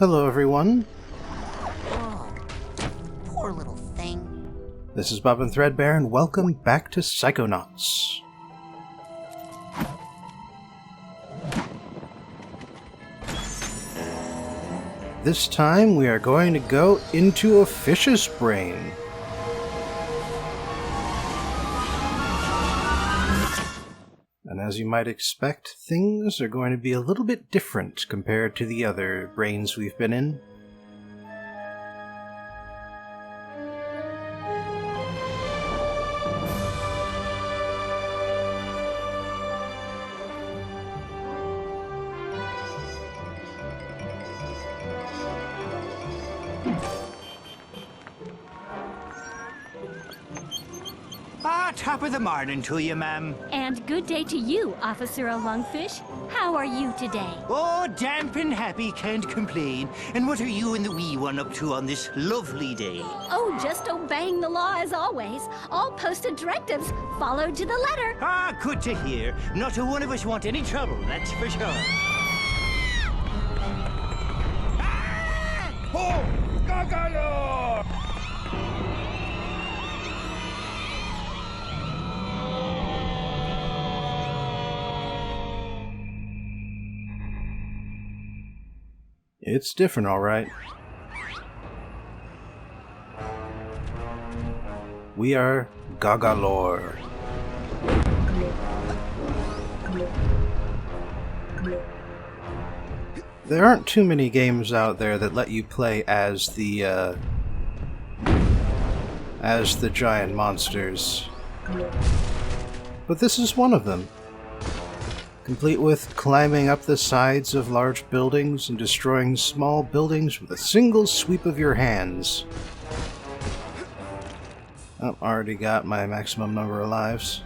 Hello everyone, Oh, poor little thing. this is Bob and Threadbare, and welcome back to Psychonauts. This time we are going to go into a fish's brain. And as you might expect, things are going to be a little bit different compared to the other brains we've been in. Top of the morning to you, ma'am. And good day to you, Officer Lungfish. How are you today? Oh, damp and happy, can't complain. And what are you and the wee one up to on this lovely day? Oh, just obeying the law as always. All posted directives followed to the letter. Ah, good to hear. Not a one of us want any trouble, that's for sure. Ah! Oh, Goggalor! It's different, alright. We are Goggalor. There aren't too many games out there that let you play as the giant monsters. But this is one of them. Complete with climbing up the sides of large buildings and destroying small buildings with a single sweep of your hands. Oh, already got my maximum number of lives.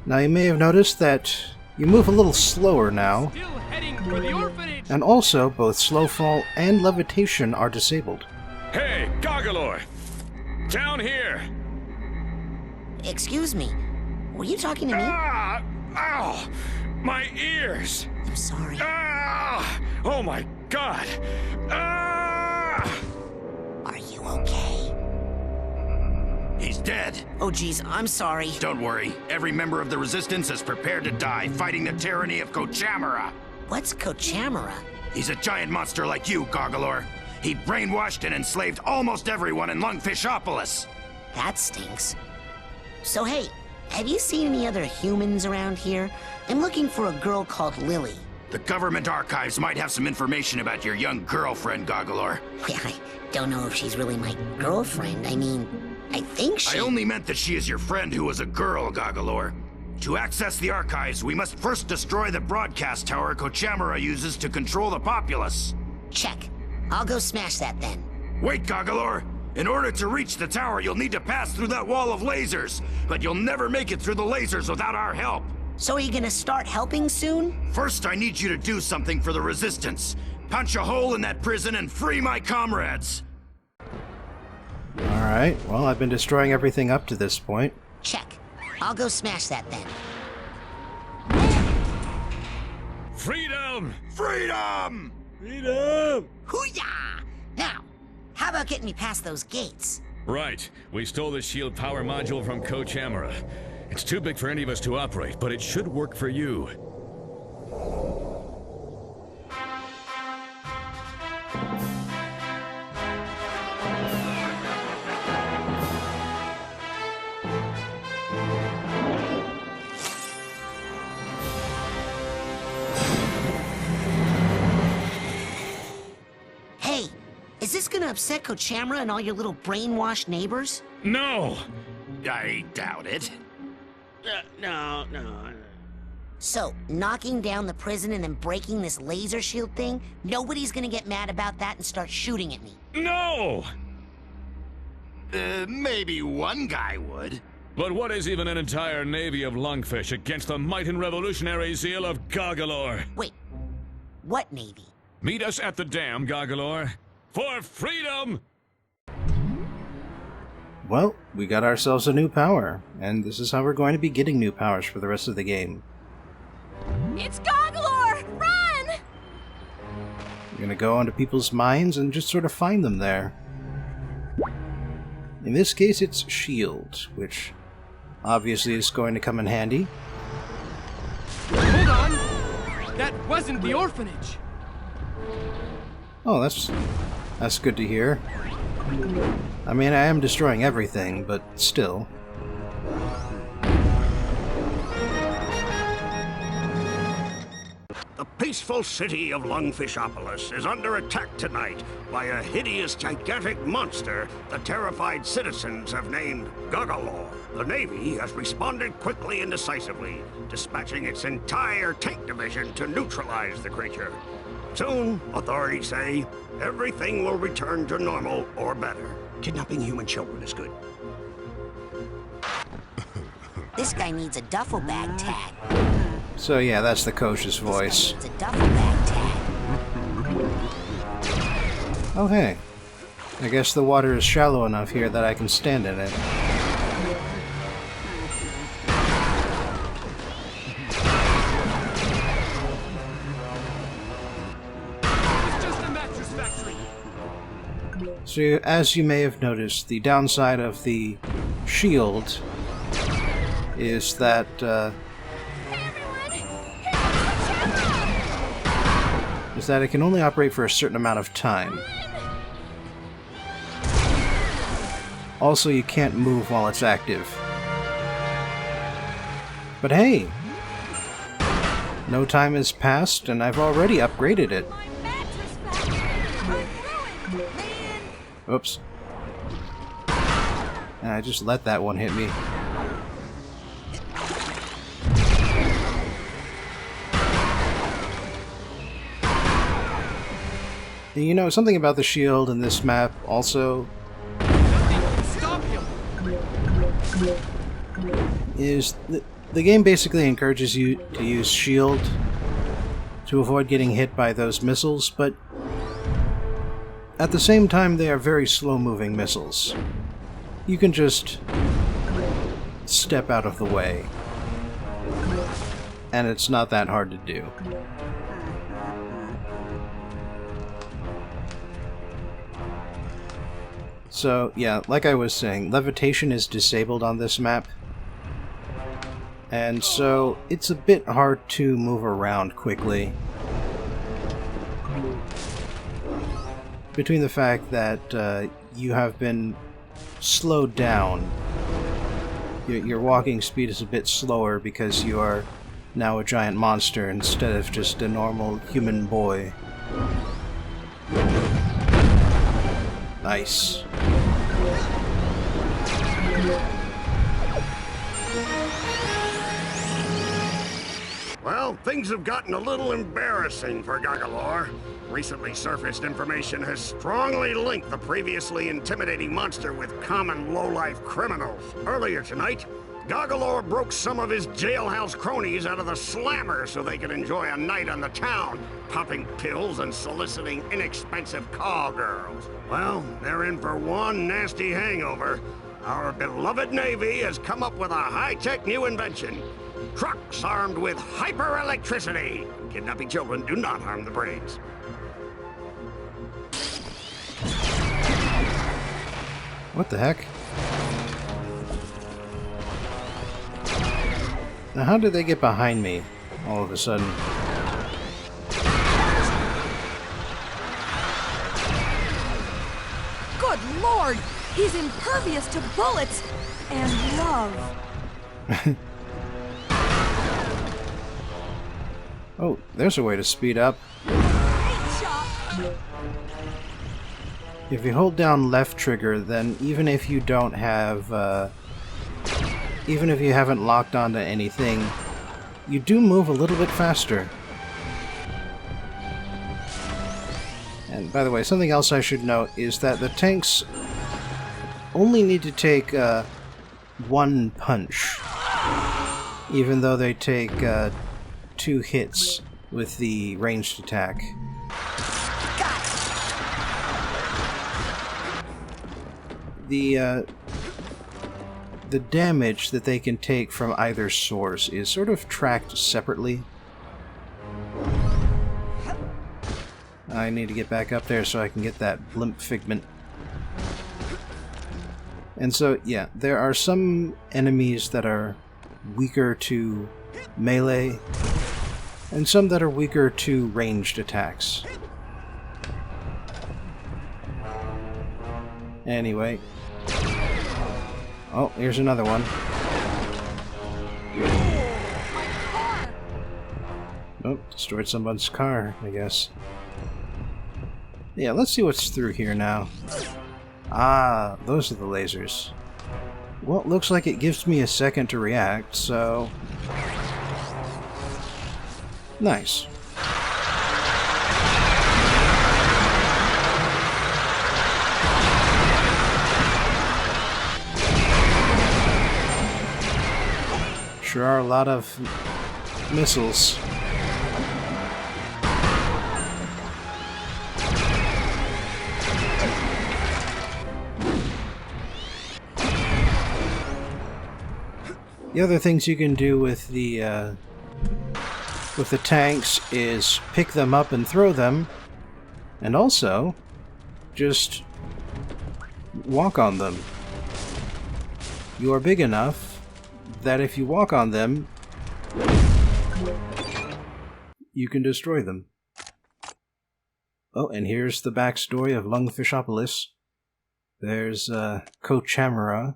Now you may have noticed that you move a little slower now, and also both slowfall and levitation are disabled. Hey, Goggalor! Down here! Excuse me. Were you talking to me? Ah! Ow! My ears! I'm sorry. Ah! Oh my god! Ah! Are you okay? He's dead. Oh, geez, I'm sorry. Don't worry. Every member of the Resistance is prepared to die, fighting the tyranny of Kochamara. What's Kochamara? He's a giant monster like you, Goggalor. He brainwashed and enslaved almost everyone in Lungfishopolis. That stinks. So, hey, have you seen any other humans around here? I'm looking for a girl called Lily. The government archives might have some information about your young girlfriend, Goggalor. Yeah, I don't know if she's really my girlfriend. I mean, I think she... I only meant that she is your friend who was a girl, Goggalor. To access the archives, we must first destroy the broadcast tower Kochamara uses to control the populace. Check. I'll go smash that then. Wait, Goggalor! In order to reach the tower, you'll need to pass through that wall of lasers. But you'll never make it through the lasers without our help. So are you gonna start helping soon? First, I need you to do something for the Resistance. Punch a hole in that prison and free my comrades. Alright, well, I've been destroying everything up to this point. Check. I'll go smash that then. Freedom! Freedom! Freedom! Hoo-yah! Now, how about getting me past those gates? Right. We stole the shield power module from Kochamara. It's too big for any of us to operate, but it should work for you. Hey, is this gonna upset Kochamara and all your little brainwashed neighbors? No! I doubt it. No. So, knocking down the prison and then breaking this laser shield thing, nobody's gonna get mad about that and start shooting at me. No! Maybe one guy would. But what is even an entire navy of lungfish against the might and revolutionary zeal of Goggalor? Wait, what navy? Meet us at the dam, Goggalor. For freedom! Well, we got ourselves a new power, and this is how we're going to be getting new powers for the rest of the game. It's Goggalor! Run! You're gonna go onto people's minds and just sort of find them there. In this case, it's S.H.I.E.L.D., which obviously is going to come in handy. Hold on! That wasn't the orphanage! Oh, that's good to hear. I mean, I am destroying everything, but still. The peaceful city of Lungfishopolis is under attack tonight by a hideous, gigantic monster the terrified citizens have named Goggalor. The Navy has responded quickly and decisively, dispatching its entire tank division to neutralize the creature. Soon, authorities say, everything will return to normal or better. Kidnapping human children is good. This guy needs a duffel bag tag. So yeah, that's the coach's voice. It's a duffel bag tag. Oh hey. I guess the water is shallow enough here that I can stand in it. It's just a mattress factory! So as you may have noticed, the downside of the shield is that it can only operate for a certain amount of time. Also, you can't move while it's active. But hey! No time has passed, and I've already upgraded it. Oops. And I just let that one hit me. You know, something about the shield in this map also Stop him! is the game basically encourages you to use shield to avoid getting hit by those missiles, but at the same time they are very slow-moving missiles. You can just step out of the way, and it's not that hard to do. So, yeah, like I was saying, levitation is disabled on this map, and so it's a bit hard to move around quickly. Between the fact that you have been slowed down, your walking speed is a bit slower because you are now a giant monster instead of just a normal human boy. Nice. Well, things have gotten a little embarrassing for Goggalor. Recently surfaced information has strongly linked the previously intimidating monster with common low-life criminals. Earlier tonight, Goggalor broke some of his jailhouse cronies out of the slammer so they could enjoy a night on the town, popping pills and soliciting inexpensive call girls. Well, they're in for one nasty hangover. Our beloved Navy has come up with a high-tech new invention. Trucks armed with hyper-electricity. Kidnapping children do not harm the brains. What the heck? Now how did they get behind me all of a sudden? Good Lord! He's impervious to bullets and love. Oh, there's a way to speed up. Great shot! If you hold down left trigger, then even if you don't have, even if you haven't locked onto anything, you do move a little bit faster. And by the way, something else I should note is that the tanks only need to take one punch, even though they take 2 hits with the ranged attack. The damage that they can take from either source is sort of tracked separately. I need to get back up there so I can get that blimp figment. And so, yeah, there are some enemies that are weaker to melee, and some that are weaker to ranged attacks. Anyway. Oh, here's another one. Oh, destroyed someone's car, I guess. Yeah, let's see what's through here now. Ah, those are the lasers. Well, it looks like it gives me a second to react, so... Nice. Sure are a lot of missiles. The other things you can do with the tanks is pick them up and throw them, and also just walk on them. You are big enough that if you walk on them, you can destroy them. Oh, and here's the backstory of Lungfishopolis. There's Coach Gamera.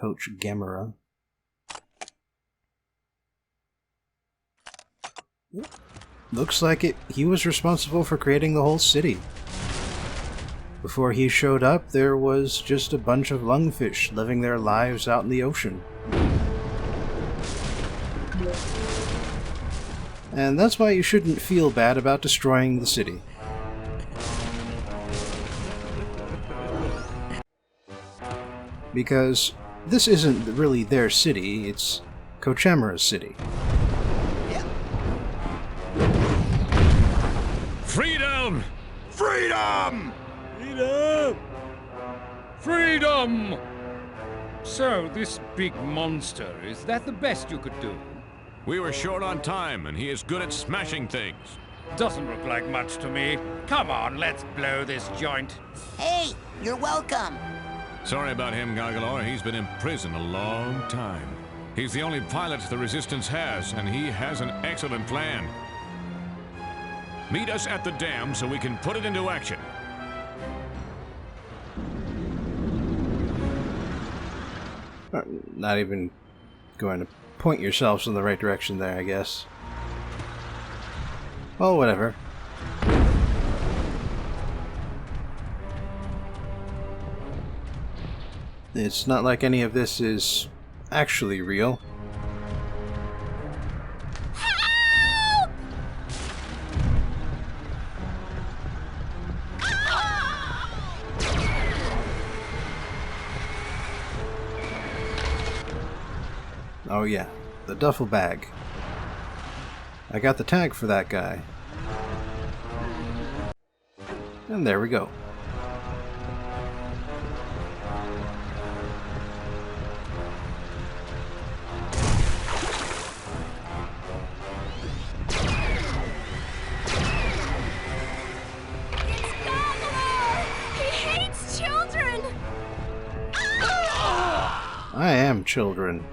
Coach Gamera. Looks like he was responsible for creating the whole city. Before he showed up, there was just a bunch of lungfish living their lives out in the ocean. And that's why you shouldn't feel bad about destroying the city. Because this isn't really their city, it's Coach Gamera's city. Freedom! Freedom! Freedom! Freedom! So, this big monster, is that the best you could do? We were short on time, and he is good at smashing things. Doesn't look like much to me. Come on, let's blow this joint. Hey, you're welcome. Sorry about him, Goggalor. He's been in prison a long time. He's the only pilot the Resistance has, and he has an excellent plan. Meet us at the dam so we can put it into action. Not even going to point yourselves in the right direction there, I guess. Well, whatever. It's not like any of this is actually real. Help! Oh yeah, the duffel bag. I got the tag for that guy. And there we go. It's Goggalor! He hates children! I am children.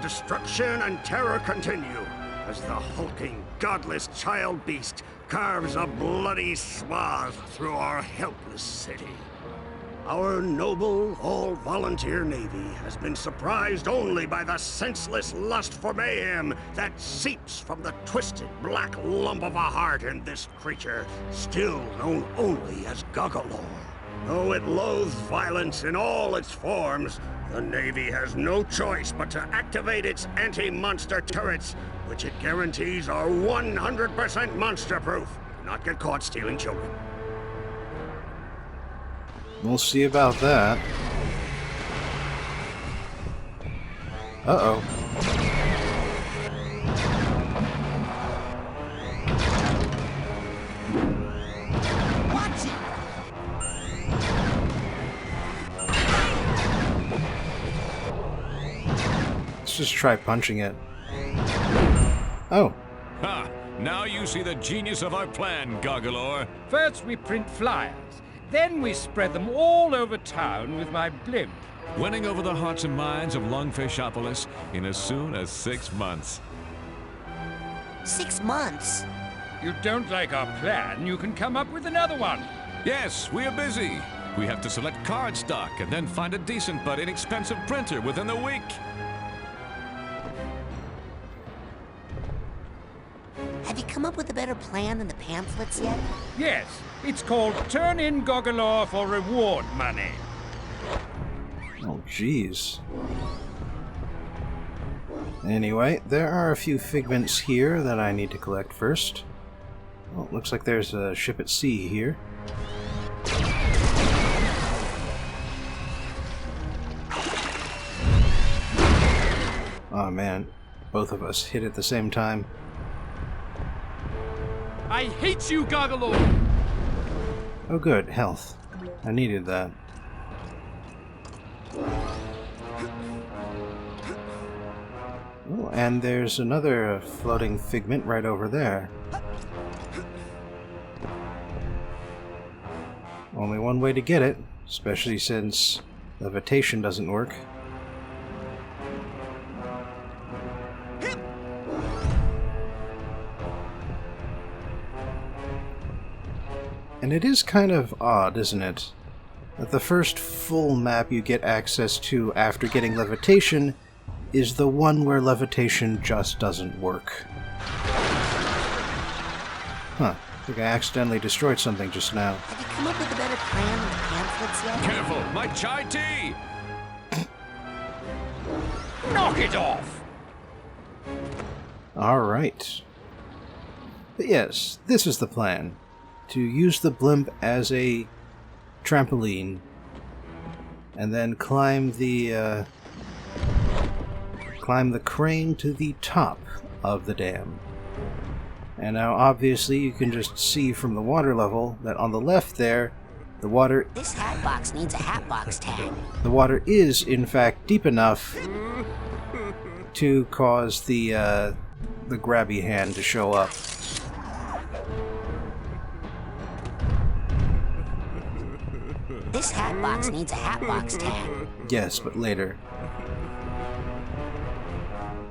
Destruction and terror continue as the hulking, godless child beast carves a bloody swath through our helpless city. Our noble, all-volunteer Navy has been surprised only by the senseless lust for mayhem that seeps from the twisted black lump of a heart in this creature, still known only as Goggalor. Though it loathes violence in all its forms, the Navy has no choice but to activate its anti-monster turrets, which it guarantees are 100% monster-proof. Do not get caught stealing children. We'll see about that. Uh-oh. Watch it! Let's just try punching it. Oh. Ha! Now you see the genius of our plan, Goggalor. First we print flyers, then we spread them all over town with my blimp. Winning over the hearts and minds of Lungfishopolis in as soon as 6 months. 6 months? You don't like our plan, you can come up with another one. Yes, we are busy. We have to select card stock and then find a decent but inexpensive printer within the week. Have you come up with a better plan than the pamphlets yet? Yes, it's called Turn in Goggalor for reward money. Oh, jeez. Anyway, there are a few figments here that I need to collect first. Well, looks like there's a ship at sea here. Oh man, both of us hit at the same time. I hate you, Goggalor! Oh good, health. I needed that. Oh, and there's another floating figment right over there. Only one way to get it, especially since levitation doesn't work. And it is kind of odd, isn't it? That the first full map you get access to after getting levitation is the one where levitation just doesn't work. Huh. I think I accidentally destroyed something just now. Have you come up with a better plan than the pamphlets yet? Careful, my chai tea! Knock it off! Alright. But yes, this is the plan. To use the blimp as a trampoline and then climb the crane to the top of the dam. And now obviously you can just see from the water level that on the left there, the water... This hat box needs a hat box tag. The water is in fact deep enough to cause the grabby hand to show up. This hat box needs a hat box tag. Yes, but later.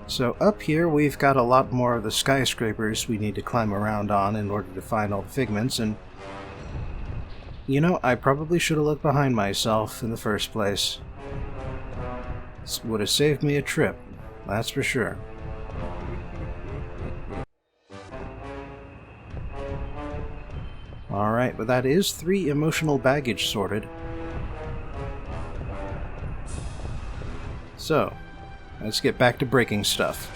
So up here we've got a lot more of the skyscrapers we need to climb around on in order to find all the figments, and you know, I probably should have looked behind myself in the first place. This would have saved me a trip, that's for sure. Alright, but that is 3 emotional baggage sorted. So, let's get back to breaking stuff.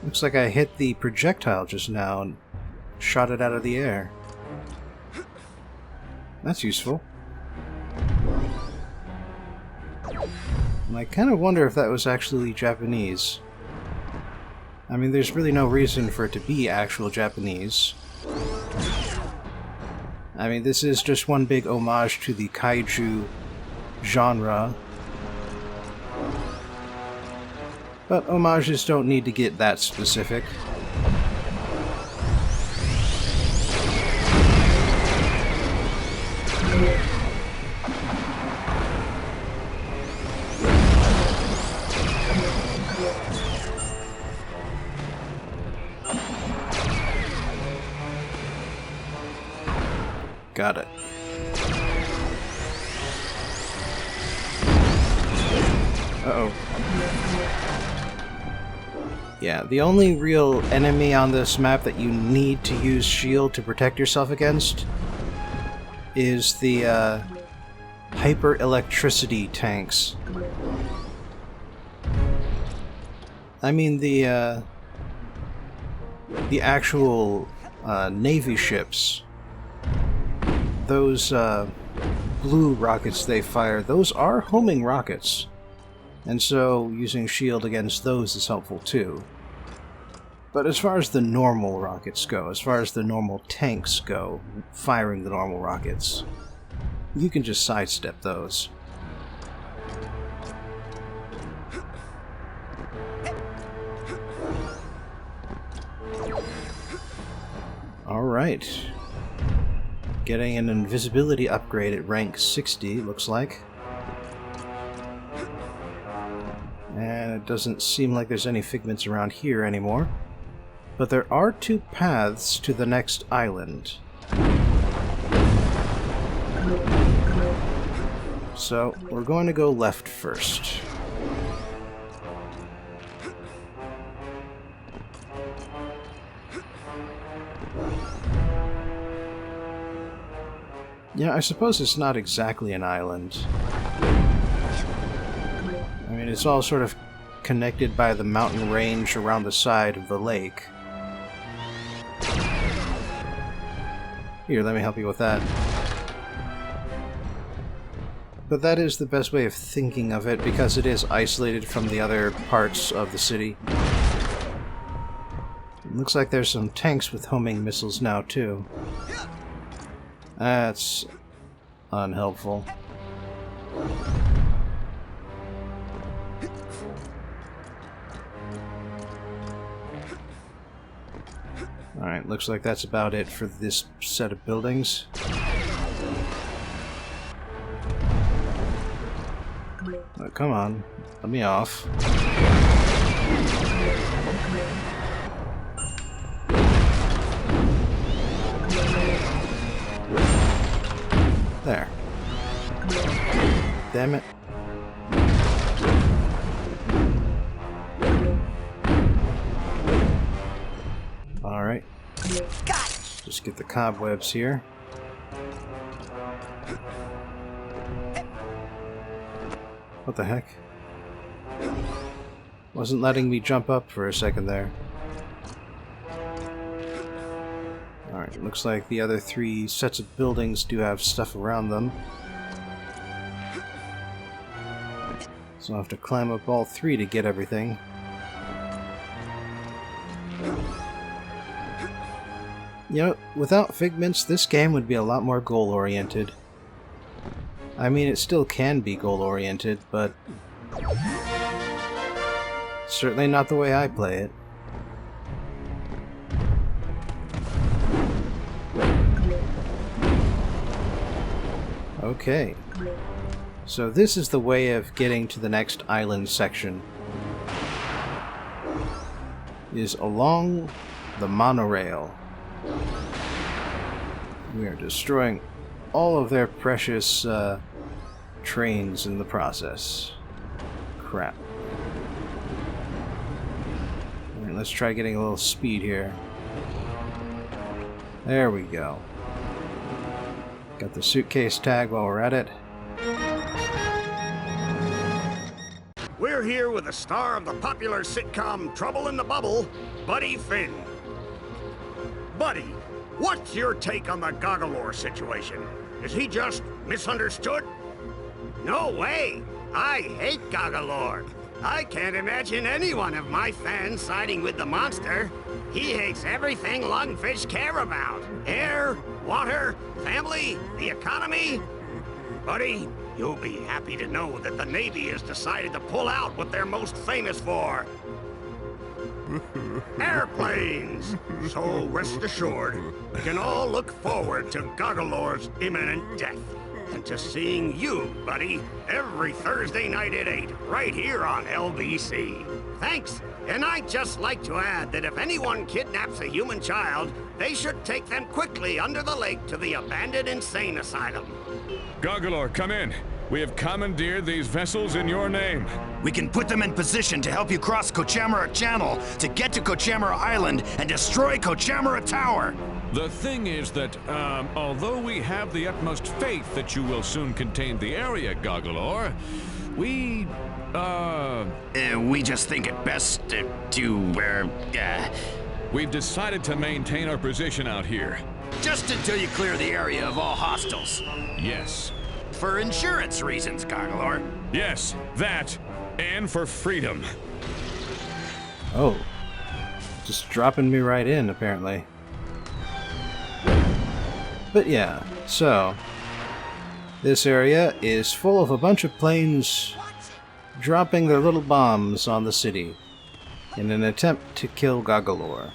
Looks like I hit the projectile just now and shot it out of the air. That's useful. And I kind of wonder if that was actually Japanese. I mean, there's really no reason for it to be actual Japanese. I mean, this is just one big homage to the kaiju genre. But homages don't need to get that specific. Got it. Uh-oh. Yeah, the only real enemy on this map that you need to use shield to protect yourself against is the hyper-electricity tanks. I mean the actual Navy ships. Those blue rockets they fire, those are homing rockets. And so using shield against those is helpful too. But as far as the normal rockets go, as far as the normal tanks go, firing the normal rockets, you can just sidestep those. Alright. Getting an invisibility upgrade at rank 60, looks like. And it doesn't seem like there's any figments around here anymore. But there are 2 paths to the next island. So, we're going to go left first. Yeah, I suppose it's not exactly an island. I mean, it's all sort of connected by the mountain range around the side of the lake. Here, let me help you with that. But that is the best way of thinking of it, because it is isolated from the other parts of the city. It looks like there's some tanks with homing missiles now, too. That's unhelpful. Alright, looks like that's about it for this set of buildings. Oh, come on, let me off. There. Damn it. Alright. Just get the cobwebs here. What the heck? Wasn't letting me jump up for a second there. Alright, looks like the other 3 sets of buildings do have stuff around them. So I'll have to climb up all 3 to get everything. You know, without figments, this game would be a lot more goal-oriented. I mean, it still can be goal-oriented, but certainly not the way I play it. Okay. So this is the way of getting to the next island section. Is along the monorail. We are destroying all of their precious trains in the process. Crap. Alright, let's try getting a little speed here. There we go. Got the suitcase tag while we're at it. We're here with the star of the popular sitcom Trouble in the Bubble, Buddy Finn. Buddy, what's your take on the Goggalor situation? Is he just misunderstood? No way! I hate Goggalor. I can't imagine any one of my fans siding with the monster. He hates everything lungfish care about. Air, water, family, the economy. Buddy, you'll be happy to know that the Navy has decided to pull out what they're most famous for. Airplanes! So rest assured, we can all look forward to Goggalor's imminent death. And to seeing you, buddy, every Thursday night at 8, right here on LBC. Thanks! And I'd just like to add that if anyone kidnaps a human child, they should take them quickly under the lake to the abandoned insane asylum. Goggalor, come in. We have commandeered these vessels in your name. We can put them in position to help you cross Kochamara Channel to get to Kochamara Island and destroy Kochamara Tower. The thing is that, although we have the utmost faith that you will soon contain the area, Goggalor, we just think it best we've decided to maintain our position out here. just until you clear the area of all hostiles. Yes. For insurance reasons, Goggalor. Yes, that, and for freedom. Oh. Just dropping me right in, apparently. But yeah, so... this area is full of a bunch of planes dropping their little bombs on the city in an attempt to kill Goggalor.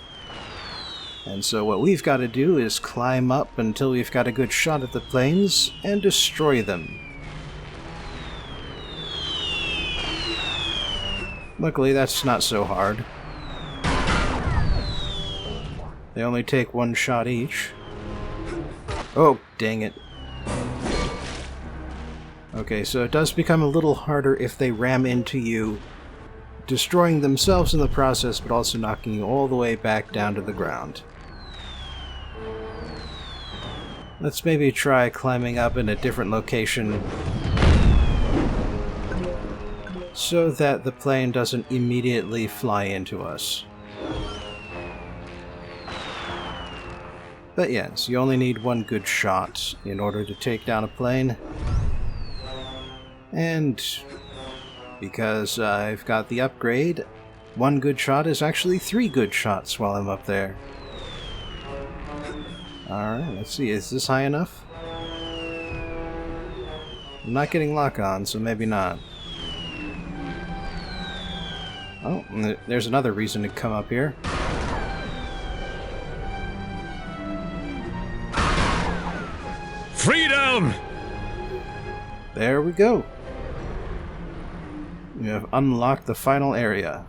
And so what we've got to do is climb up until we've got a good shot at the planes and destroy them. Luckily, that's not so hard. They only take one shot each. Oh, dang it. Okay, so it does become a little harder if they ram into you, destroying themselves in the process, but also knocking you all the way back down to the ground. Let's maybe try climbing up in a different location so that the plane doesn't immediately fly into us. But yes, you only need one good shot in order to take down a plane. And because I've got the upgrade, one good shot is actually 3 good shots while I'm up there. Alright, let's see, is this high enough? I'm not getting lock on, so maybe not. Oh, and there's another reason to come up here. Freedom! There we go. We have unlocked the final area.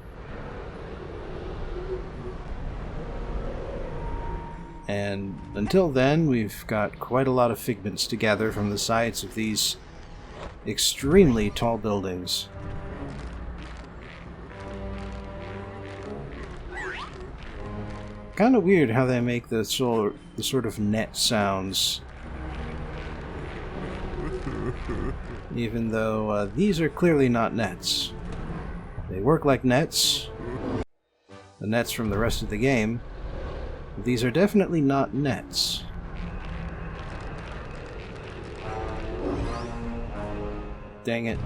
And until then, we've got quite a lot of figments to gather from the sides of these extremely tall buildings. Kind of weird how they make the sort of net sounds. Even though these are clearly not nets. They work like nets. The nets from the rest of the game. But these are definitely not nets. Dang it.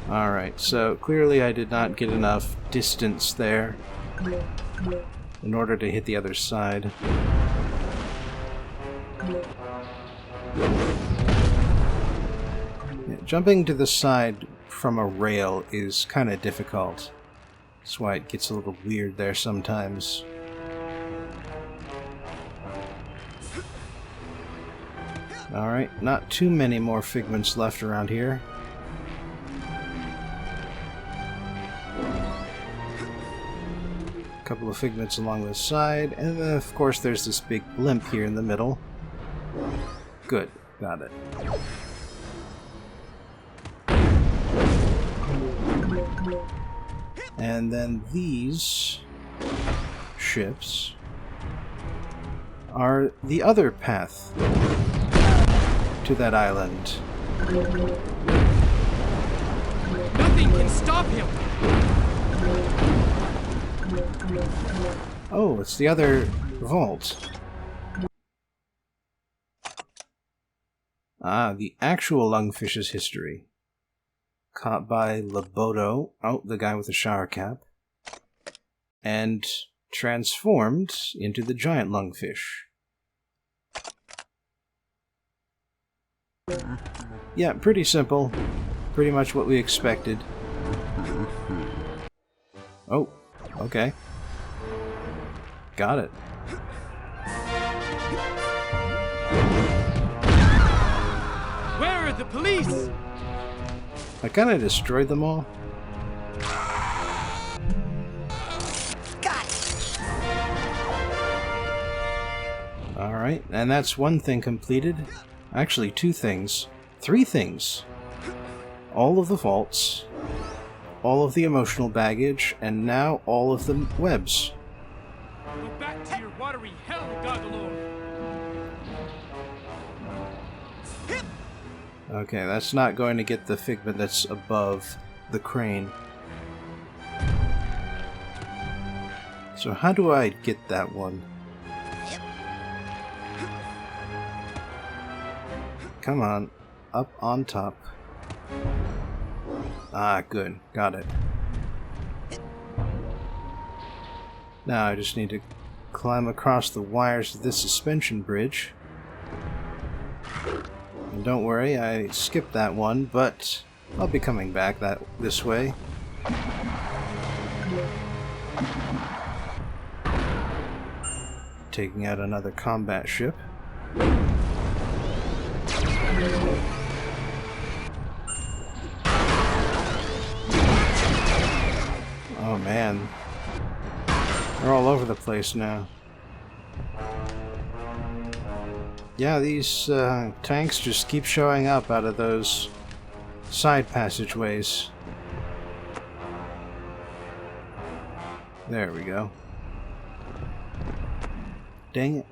Alright, so clearly I did not get enough distance there in order to hit the other side. Yeah, jumping to the side from a rail is kind of difficult. That's why it gets a little weird there sometimes. Alright, not too many more figments left around here. A couple of figments along the side, and then of course there's this big blimp here in the middle. Good, got it. And then these ships are the other path to that island. Nothing can stop him! Oh, it's the other vault. Ah, the actual Lungfish's history. Caught by Loboto, the guy with the shower cap, and transformed into the giant lungfish. Yeah, pretty simple. Pretty much what we expected. Oh, okay. Got it. Where are the police? I kind of destroyed them all. Got it. Alright. Alright, and that's one thing completed. Actually, two things. Three things. All of the vaults, all of the emotional baggage, and now all of the webs. Go back to your watery hell, Goggalor! Okay, that's not going to get the figment that's above the crane. So how do I get that one? Come on, up on top. Ah, good, got it. Now I just need to climb across the wires of this suspension bridge. And don't worry, I skipped that one, but I'll be coming back this way. Taking out another combat ship. Oh man, they're all over the place now. Yeah, these tanks just keep showing up out of those side passageways. There we go. Dang it.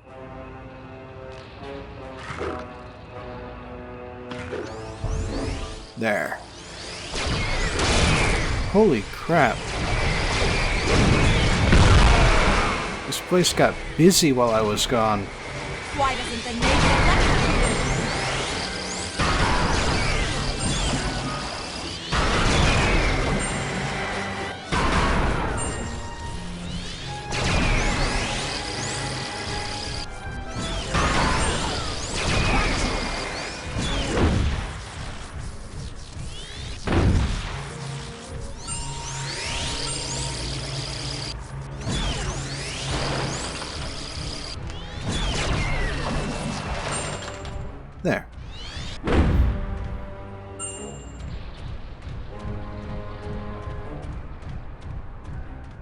There. Holy crap. This place got busy while I was gone. Why doesn't the Navy electrocute him? There.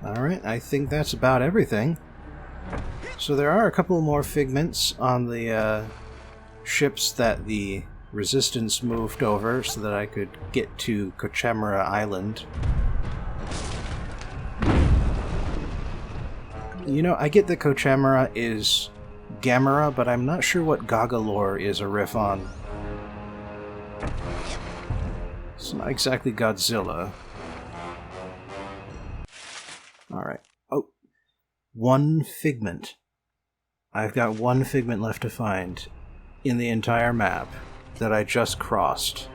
Alright, I think that's about everything. So there are a couple more figments on the ships that the Resistance moved over so that I could get to Kochamara Island. You know, I get that Kochamara is Gamera, but I'm not sure what Goggalor is a riff on. It's not exactly Godzilla. Alright. Oh. One figment. I've got one figment left to find in the entire map that I just crossed.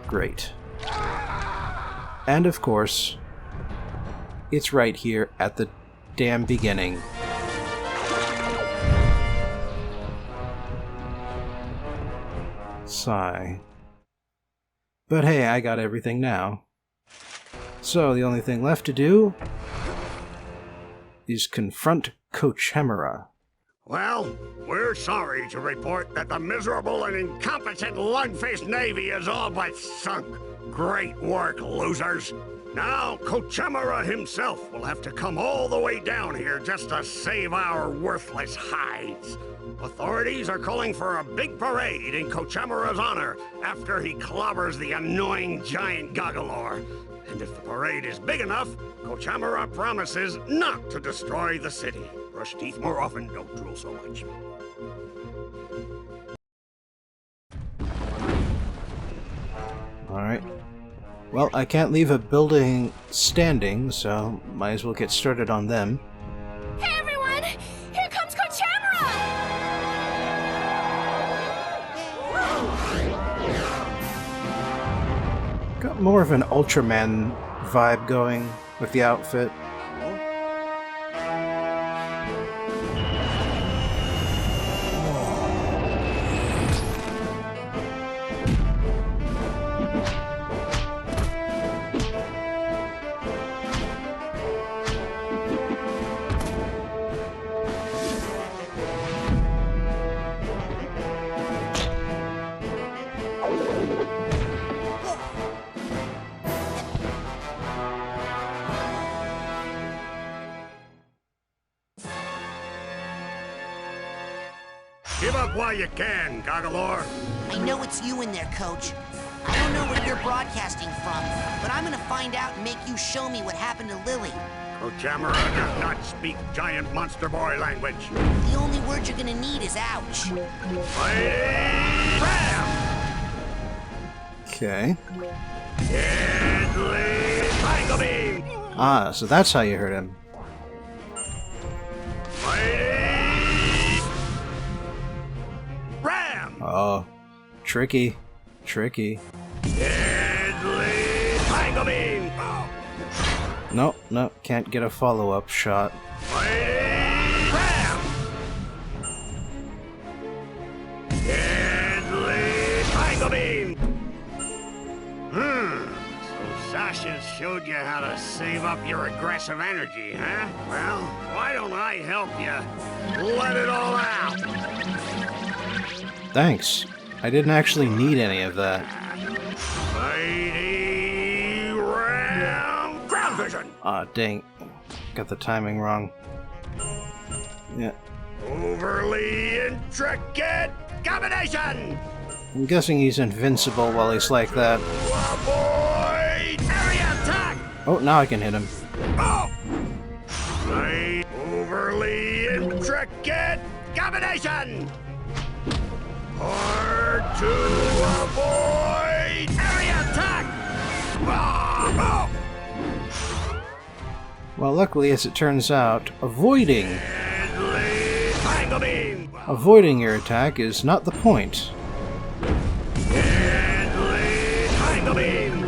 Great. And of course, it's right here at the damn beginning. Sigh. But hey, I got everything now. So the only thing left to do is confront Kochamara. Well, we're sorry to report that the miserable and incompetent Lungfish Navy is all but sunk. Great work, losers. Now, Kochamara himself will have to come all the way down here just to save our worthless hides. Authorities are calling for a big parade in Kochamara's honor after he clobbers the annoying giant Goggalor. And if the parade is big enough, Kochamara promises not to destroy the city. Brush teeth more often, don't drool so much. Alright. Well, I can't leave a building standing, so might as well get started on them. Hey everyone! Here comes Kochamara! Got more of an Ultraman vibe going with the outfit. while you can, Goggalor. I know it's you in there, Coach. I don't know where you're broadcasting from, but I'm gonna find out and make you show me what happened to Lily. Kochamara does not speak giant monster boy language. The only word you're gonna need is ouch. Bam! Okay. Deadly Triangle Beam! Ah, so that's how you hurt him. Ram! Oh, tricky. Tricky. Deadly Triangle Beam! No, can't get a follow-up shot. Ram! Deadly Triangle Beam! So Sasha showed you how to save up your aggressive energy, huh? Well, why don't I help you let it all out? Thanks. I didn't actually need any of that. Mighty Ram! Ground vision! Ah, dang. Got the timing wrong. Yeah. Overly intricate combination! I'm guessing he's invincible while he's like that. Avoid area attack! Oh, now I can hit him. Oh! Right. Overly intricate combination! Hard to avoid area attack! Ah! Oh! Well, luckily, as it turns out, avoiding Deadly Triangle Beam! avoiding your attack is not the point. Deadly Triangle Beam!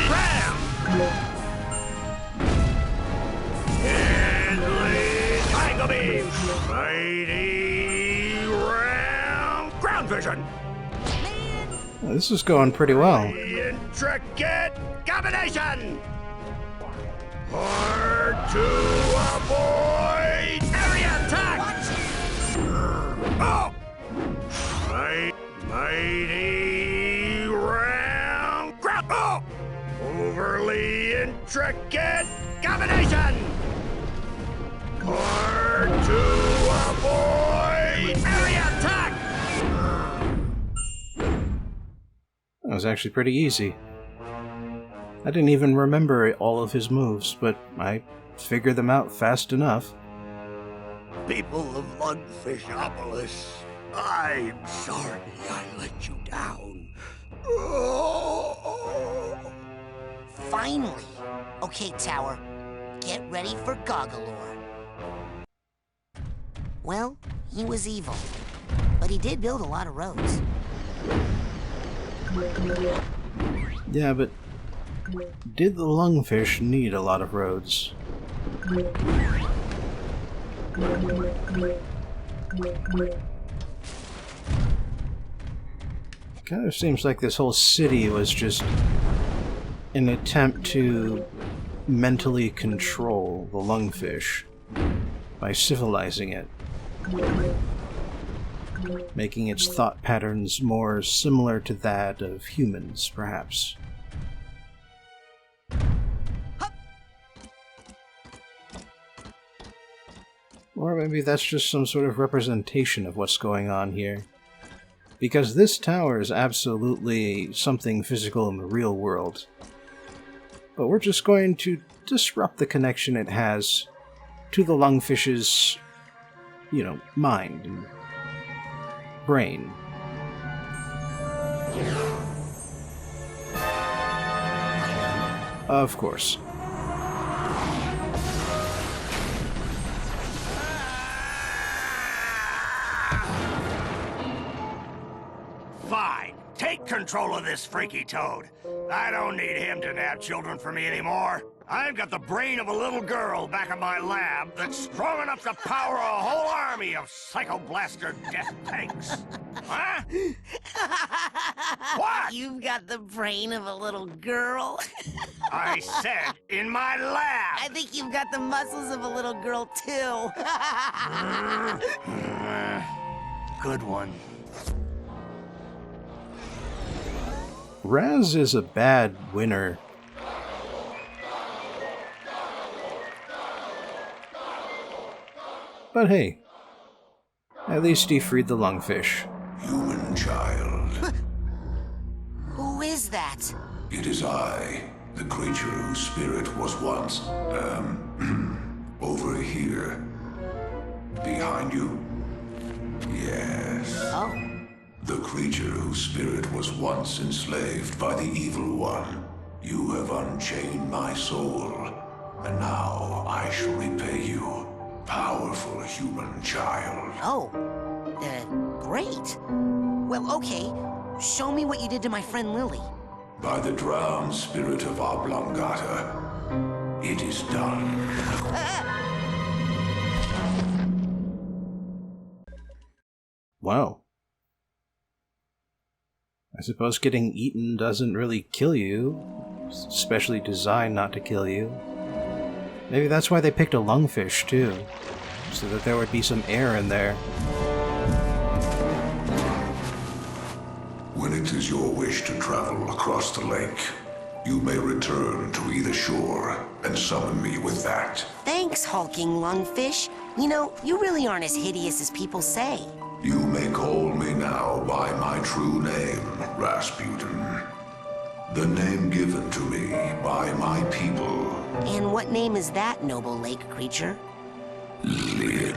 Ram! Deadly Triangle Beam! Mighty Ram! Ground vision! Well, this is going pretty well. Intricate combination! Hard to avoid area attack! Oh! Mighty Ram! Grab! Oh! Overly intricate combination! Hard to avoid area attack! That was actually pretty easy. I didn't even remember all of his moves, but I figured them out fast enough. People of Lungfishopolis, I'm sorry I let you down. Finally! Okay, Tower. Get ready for Goggalor. Well, he was evil. But he did build a lot of roads. Yeah, but did the lungfish need a lot of roads? Kind of seems like this whole city was just an attempt to mentally control the lungfish by civilizing it, making its thought patterns more similar to that of humans, perhaps. Or maybe that's just some sort of representation of what's going on here. Because this tower is absolutely something physical in the real world. But we're just going to disrupt the connection it has to the lungfish's, mind and brain. Of course. Fine. Take control of this freaky toad. I don't need him to nab children for me anymore. I've got the brain of a little girl back in my lab that's strong enough to power a whole army of psycho-blaster death tanks. Huh? What? You've got the brain of a little girl. I said in my lab. I think you've got the muscles of a little girl, too. Good one. Raz is a bad winner. But hey, at least he freed the lungfish. Human child. Who is that? It is I, the creature whose spirit was once, over here. Behind you? Yes. Oh. The creature whose spirit was once enslaved by the evil one. You have unchained my soul, and now I shall repay you, powerful human child. Oh. Great. Well, okay. Show me what you did to my friend Lily. By the drowned spirit of Oblongata, it is done. Wow. I suppose getting eaten doesn't really kill you. It's especially designed not to kill you. Maybe that's why they picked a lungfish, too. So that there would be some air in there. When it is your wish to travel across the lake, you may return to either shore and summon me with that. Thanks, hulking lungfish. You know, you really aren't as hideous as people say. You may call me now by my true name, Rasputin. The name given to me by my people. And what name is that, noble lake creature? Linda.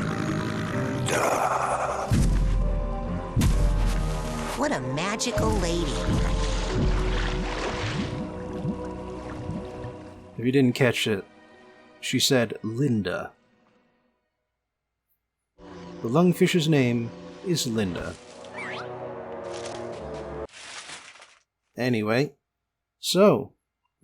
What a magical lady. If you didn't catch it, she said Linda. The lungfish's name is Linda. Anyway, so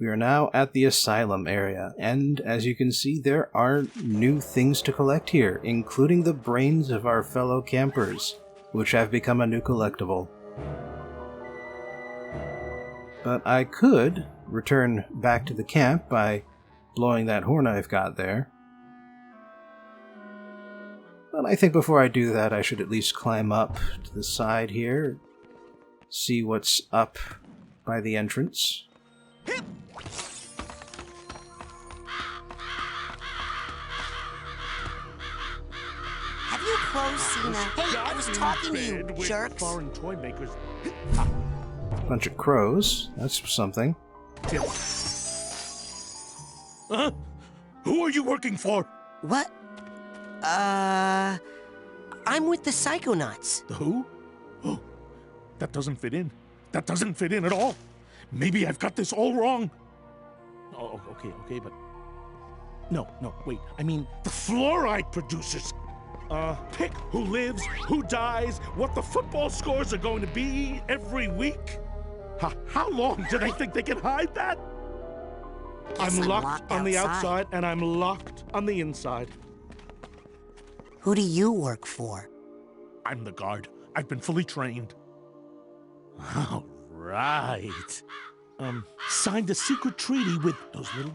we are now at the Asylum Area, and as you can see, there are new things to collect here, including the brains of our fellow campers, which have become a new collectible. But I could return back to the camp by blowing that horn I've got there. But I think before I do that, I should at least climb up to the side here, see what's up by the entrance. Have you crows seen a... Hey, I was talking to you, jerks. Foreign toy makers. Bunch of crows. That's something. Huh? Who are you working for? What? I'm with the Psychonauts. The who? Oh, that doesn't fit in. That doesn't fit in at all. Maybe I've got this all wrong. Oh, okay, but... No, wait. I mean, the fluoride producers. Pick who lives, who dies, what the football scores are going to be every week. How long do they think they can hide that? I'm locked on the outside, and I'm locked on the inside. Who do you work for? I'm the guard. I've been fully trained. All right. Signed a secret treaty with those little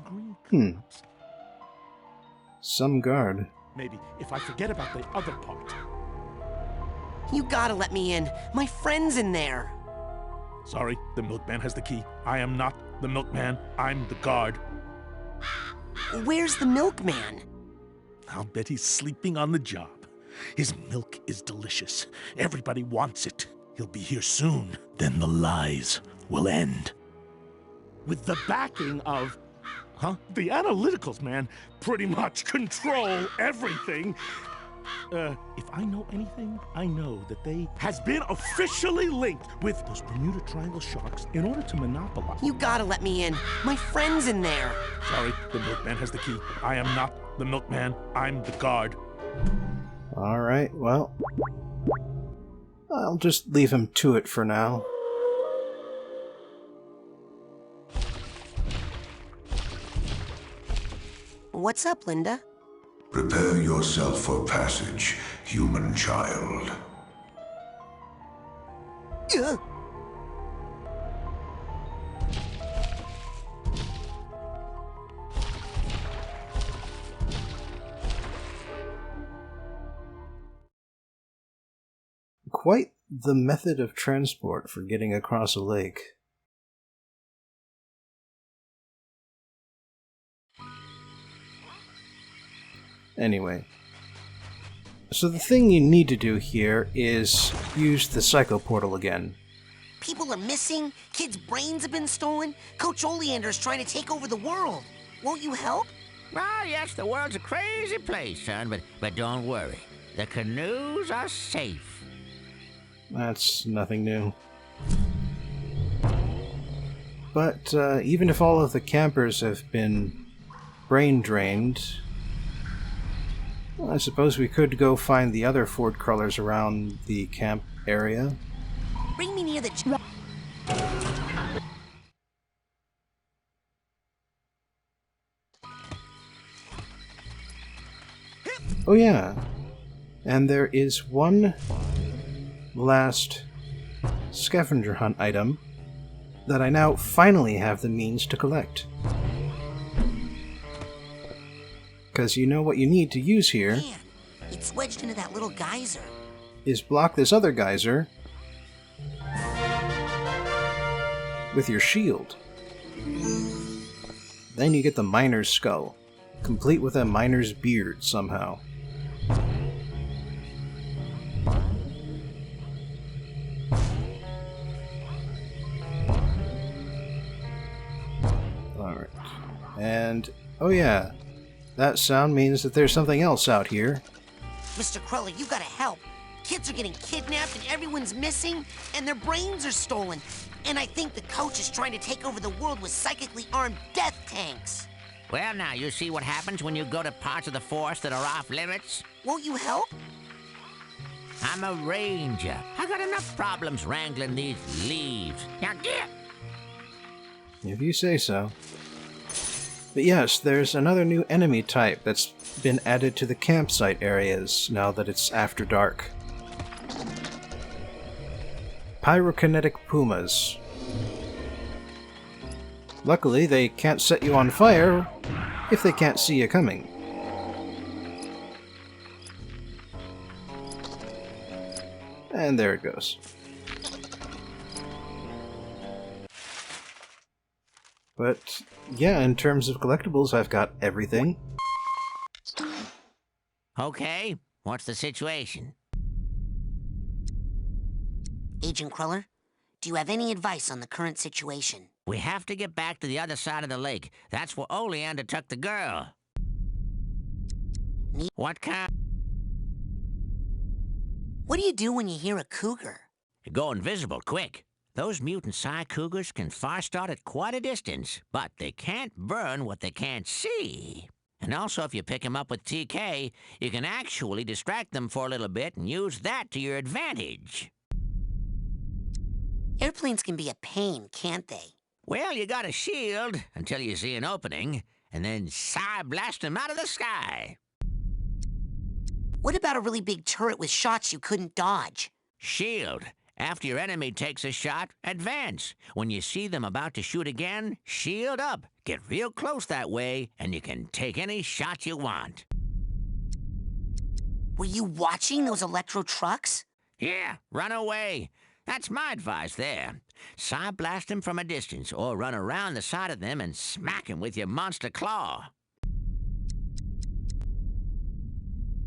green cops. Some guard. Maybe if I forget about the other part. You gotta let me in. My friend's in there. Sorry, the milkman has the key. I am not the milkman. I'm the guard. Where's the milkman? I'll bet he's sleeping on the job. His milk is delicious. Everybody wants it. He'll be here soon. Then the lies will end. With the backing of... The analyticals, man, pretty much control everything. If I know anything, I know that they has been officially linked with those Bermuda Triangle sharks in order to monopolize. You gotta let me in. My friend's in there. Sorry, the milkman has the key. I am not the milkman. I'm the guard. Alright, well, I'll just leave him to it for now. What's up, Linda? Prepare yourself for passage, human child. Quite the method of transport for getting across a lake. Anyway, So the thing you need to do here is use the Psycho Portal again. People are missing, kids' brains have been stolen, Coach Oleander's trying to take over the world. Won't you help? Well, yes, the world's a crazy place, son, but don't worry. The canoes are safe. That's nothing new. But even if all of the campers have been brain drained, well, I suppose we could go find the other Ford crawlers around the camp area. Bring me near the... Oh yeah, and there is one last scavenger hunt item that I now finally have the means to collect. Because you know what you need to use here Man, it's wedged into that little geyser. is block this other geyser with your shield. Then you get the miner's skull, complete with a miner's beard somehow. Alright. And, oh yeah, that sound means that there's something else out here. Mr. Cruller, you gotta help. Kids are getting kidnapped and everyone's missing, and their brains are stolen. And I think the coach is trying to take over the world with psychically armed death tanks. Well, now, you see what happens when you go to parts of the force that are off limits? Won't you help? I'm a ranger. I got enough problems wrangling these leaves. Now get! If you say so. But yes, there's another new enemy type that's been added to the campsite areas now that it's after dark. Pyrokinetic pumas. Luckily, they can't set you on fire if they can't see you coming. And there it goes. But yeah, in terms of collectibles, I've got everything. Okay, what's the situation? Agent Cruller, do you have any advice on the current situation? We have to get back to the other side of the lake. That's where Oleander took the girl. What kind? What do you do when you hear a cougar? Go invisible, quick. Those mutant Psy Cougars can far start at quite a distance, but they can't burn what they can't see. And also, if you pick them up with TK, you can actually distract them for a little bit and use that to your advantage. Airplanes can be a pain, can't they? Well, you got a shield until you see an opening, and then Psy blast them out of the sky. What about a really big turret with shots you couldn't dodge? Shield. After your enemy takes a shot, advance. When you see them about to shoot again, shield up. Get real close that way, and you can take any shot you want. Were you watching those electro trucks? Yeah, run away. That's my advice there. Psy blast them from a distance, or run around the side of them and smack them with your monster claw.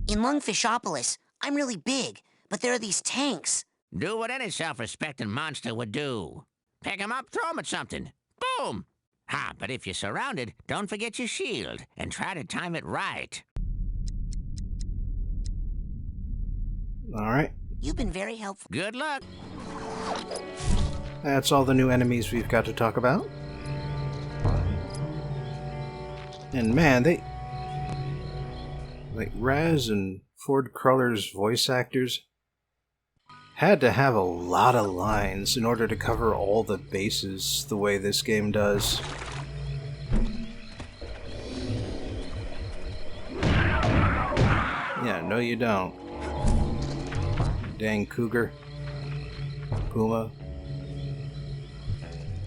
In Lungfishopolis, I'm really big, but there are these tanks. Do what any self-respecting monster would do. Pick 'em up, throw 'em at something. Boom! But if you're surrounded, don't forget your shield, and try to time it right. Alright. You've been very helpful. Good luck. That's all the new enemies we've got to talk about. And man, like Raz and Ford Crawler's voice actors had to have a lot of lines in order to cover all the bases the way this game does. Yeah, no you don't. Dang cougar. Puma.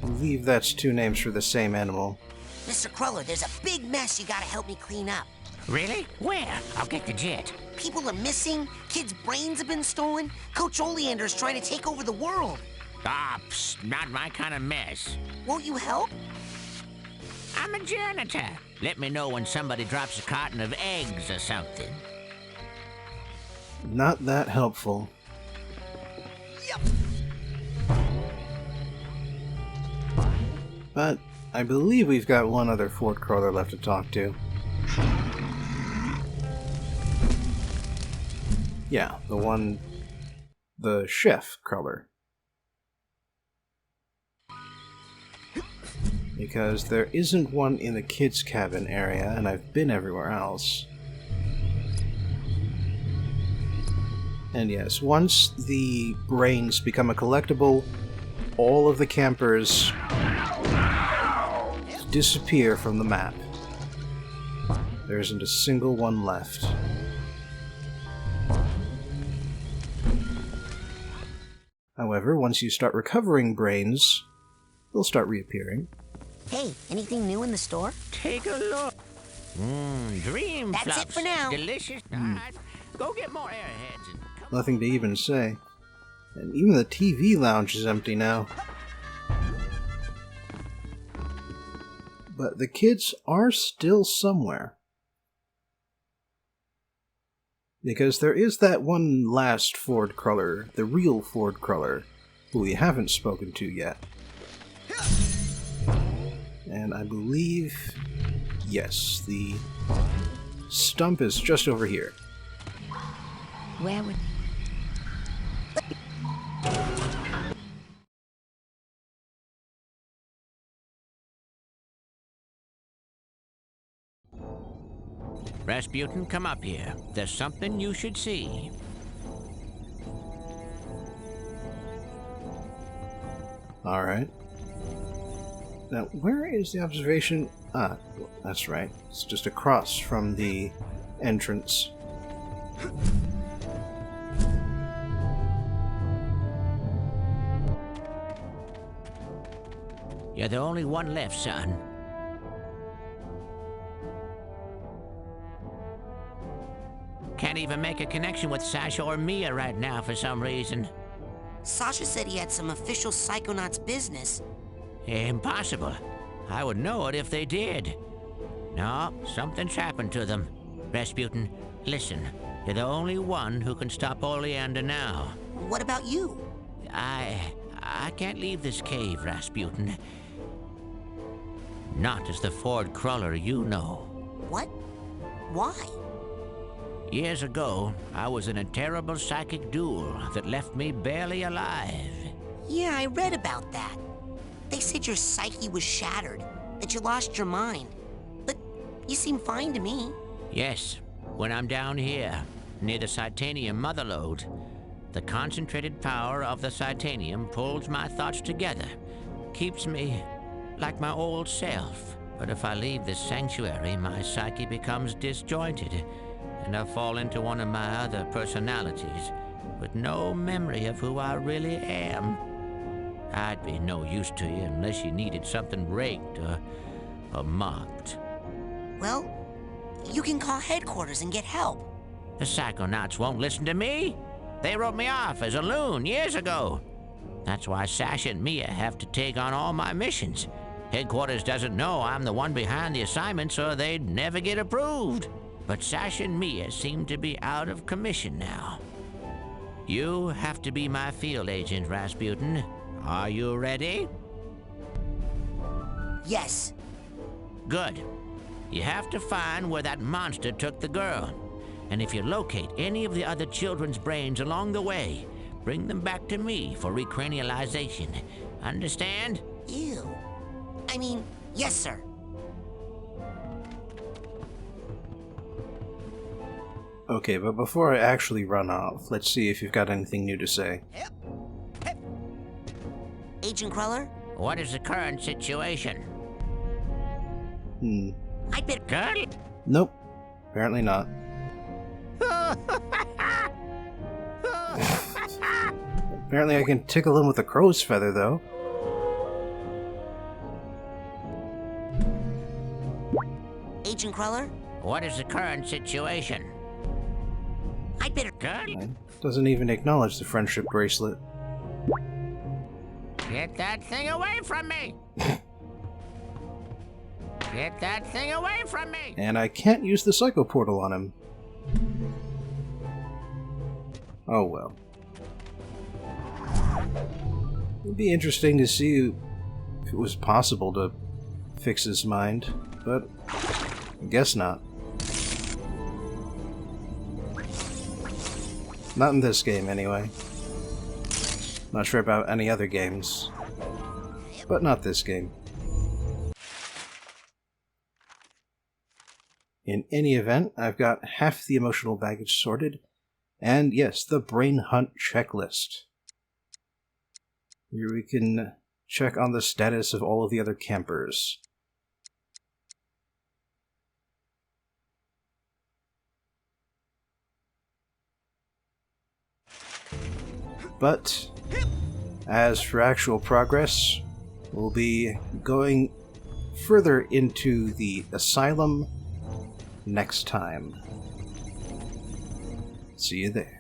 I believe that's two names for the same animal. Mr. Cruller, there's a big mess you gotta help me clean up. Really? Where? I'll get the jet. People are missing, kids' brains have been stolen, Coach Oleander's trying to take over the world. Psst, not my kind of mess. Won't you help? I'm a janitor. Let me know when somebody drops a carton of eggs or something. Not that helpful. Yep. But I believe we've got one other Ford crawler left to talk to. Yeah, the chef crawler. Because there isn't one in the kids' cabin area, and I've been everywhere else. And yes, once the brains become a collectible, all of the campers disappear from the map. There isn't a single one left. However, once you start recovering brains, they'll start reappearing. Hey, anything new in the store? Take a look. Dream That's fluffs. it for now. Delicious. All right. Go get more airheads and come. Nothing to even say. And even the TV lounge is empty now. But the kids are still somewhere. Because there is that one last Ford crawler, the real Ford crawler, who we haven't spoken to yet. And I believe, yes, the stump is just over here. Where would... Rasputin, come up here. There's something you should see. Alright. Now, where is the observation? Ah, that's right. It's just across from the entrance. You're the only one left, son. Can't even make a connection with Sasha or Mia right now for some reason. Sasha said he had some official Psychonauts business. Impossible. I would know it if they did. No, something's happened to them. Rasputin, listen. You're the only one who can stop Oleander now. What about you? I can't leave this cave, Rasputin. Not as the Ford crawler you know. What? Why? Years ago, I was in a terrible psychic duel that left me barely alive. Yeah, I read about that. They said your psyche was shattered, that you lost your mind. But you seem fine to me. Yes, when I'm down here, near the Titanium motherlode, the concentrated power of the Titanium pulls my thoughts together, keeps me like my old self. But if I leave this sanctuary, my psyche becomes disjointed, and I fall into one of my other personalities, with no memory of who I really am. I'd be no use to you unless you needed something raked or mopped. Well, you can call headquarters and get help. The Psychonauts won't listen to me. They wrote me off as a loon years ago. That's why Sasha and Mia have to take on all my missions. Headquarters doesn't know I'm the one behind the assignments, or they'd never get approved. But Sasha and Mia seem to be out of commission now. You have to be my field agent, Rasputin. Are you ready? Yes. Good. You have to find where that monster took the girl. And if you locate any of the other children's brains along the way, bring them back to me for recranialization. Understand? Ew. I mean, yes, sir. Okay, but before I actually run off, let's see if you've got anything new to say. Agent Cruller? What is the current situation? I'd better... Good. Nope. Apparently not. Apparently I can tickle him with a crow's feather, though. Agent Cruller? What is the current situation? I'd better... Good. Doesn't even acknowledge the friendship bracelet. Get that thing away from me! Get that thing away from me! And I can't use the Psycho Portal on him. Oh well. It'd be interesting to see if it was possible to fix his mind, but I guess not. Not in this game, anyway. Not sure about any other games, but not this game. In any event, I've got half the emotional baggage sorted, and yes, the brain hunt checklist. Here we can check on the status of all of the other campers. But, as for actual progress, we'll be going further into the asylum next time. See you there.